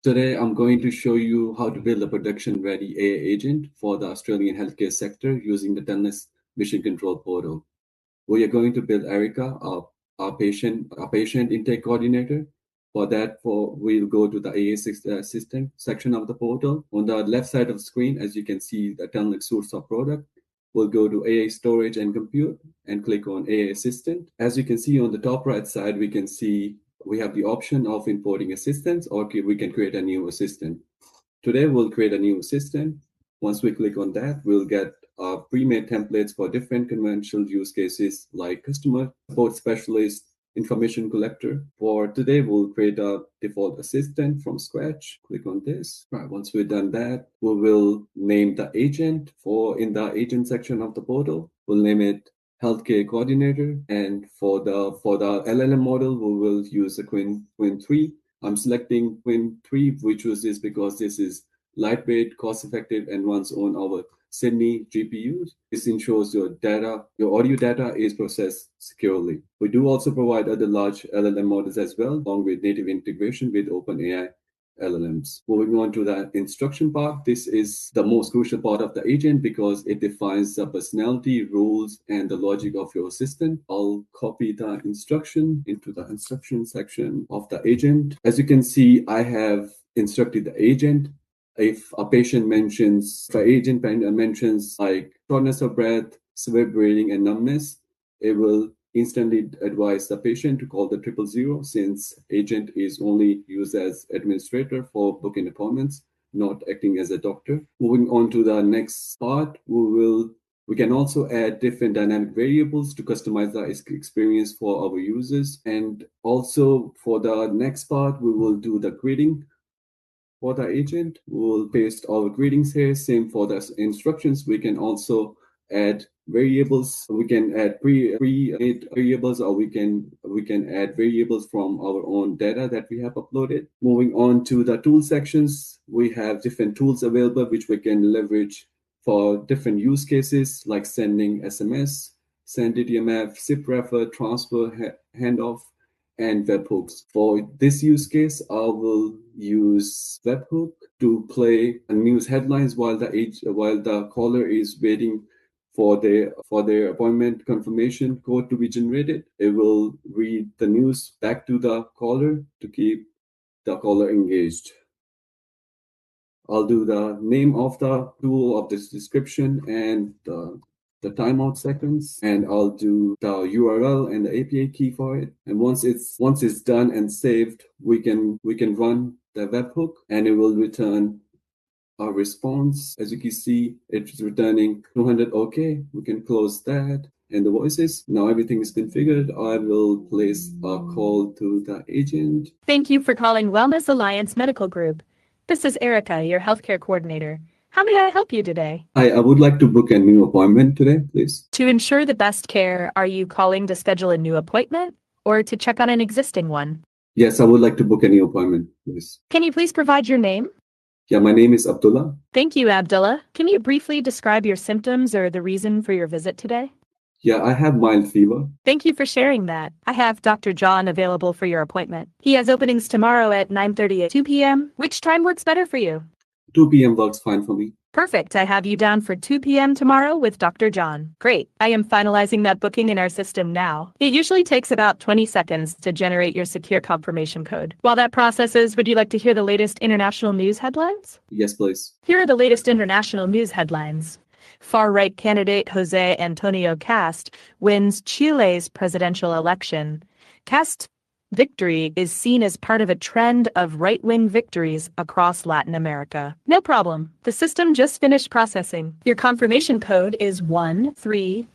Today, I'm going to show you how to build a production-ready AI agent for the Australian healthcare sector using the Telnyx Mission Control Portal. We are going to build Erica, our patient intake coordinator. For that, we'll go to the AI assistant section of the portal. On the left side of the screen, as you can see, the Telnyx source of product. We'll go to AI storage and compute and click on AI assistant. As you can see on the top right side, we have the option of importing assistants, or we can create a new assistant. Today, we'll create a new assistant. Once we click on that, we'll get pre-made templates for different conventional use cases like customer support specialist, information collector. For today, we'll create a default assistant from scratch. Click on this. Right, once we've done that, we will name the agent in the agent section of the portal. We'll name it healthcare coordinator, and for the LLM model, we will use the Quinn 3. I'm selecting Quinn 3, which was this because this is lightweight, cost-effective, and runs on our Sydney GPUs. This ensures your audio data is processed securely. We do also provide other large LLM models as well, along with native integration with OpenAI LLMs. Moving on to the instruction part, this is the most crucial part of the agent because it defines the personality, rules, and the logic of your assistant. I'll copy the instruction into the instruction section of the agent. As you can see, I have instructed the agent. If the agent mentions like shortness of breath, severe breathing, and numbness, it will instantly advise the patient to call the 000 since agent is only used as administrator for booking appointments, not acting as a doctor. Moving on to the next part, we can also add different dynamic variables to customize the experience for our users. And also for the next part, we will do the grading. For the agent, we'll paste our greetings here. Same for the instructions. We can also add variables. We can add pre-made variables, or we can add variables from our own data that we have uploaded. Moving on to the tool sections, we have different tools available which we can leverage for different use cases like sending SMS, send DTMF, zip refer, transfer, handoff, and webhooks. For this use case, I will use webhook to play news headlines while the caller is waiting for their appointment confirmation code to be generated. It will read the news back to the caller to keep the caller engaged. I'll do the name of the tool of this description and the timeout sequence, and I'll do the URL and the API key for it. And once it's done and saved, we can run the webhook, and it will return our response. As you can see, it's returning 200 OK. We can close that. And the voices, now everything is configured. I will place a call to the agent. Thank you for calling Wellness Alliance Medical Group. This is Erica, your healthcare coordinator. How may I help you today? Hi, I would like to book a new appointment today, please. To ensure the best care, are you calling to schedule a new appointment or to check on an existing one? Yes, I would like to book a new appointment, please. Can you please provide your name? Yeah, my name is Abdullah. Thank you, Abdullah. Can you briefly describe your symptoms or the reason for your visit today? Yeah, I have mild fever. Thank you for sharing that. I have Dr. John available for your appointment. He has openings tomorrow at 9:30 at 2 p.m. Which time works better for you? 2 p.m. works fine for me. Perfect. I have you down for 2 p.m. tomorrow with Dr. John. Great. I am finalizing that booking in our system now. It usually takes about 20 seconds to generate your secure confirmation code. While that processes, would you like to hear the latest international news headlines? Yes, please. Here are the latest international news headlines. Far-right candidate Jose Antonio Cast wins Chile's presidential election. Cast's victory is seen as part of a trend of right-wing victories across Latin America. No problem. The system just finished processing. Your confirmation code is 13D2.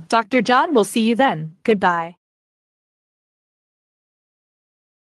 Dr. John will see you then. Goodbye.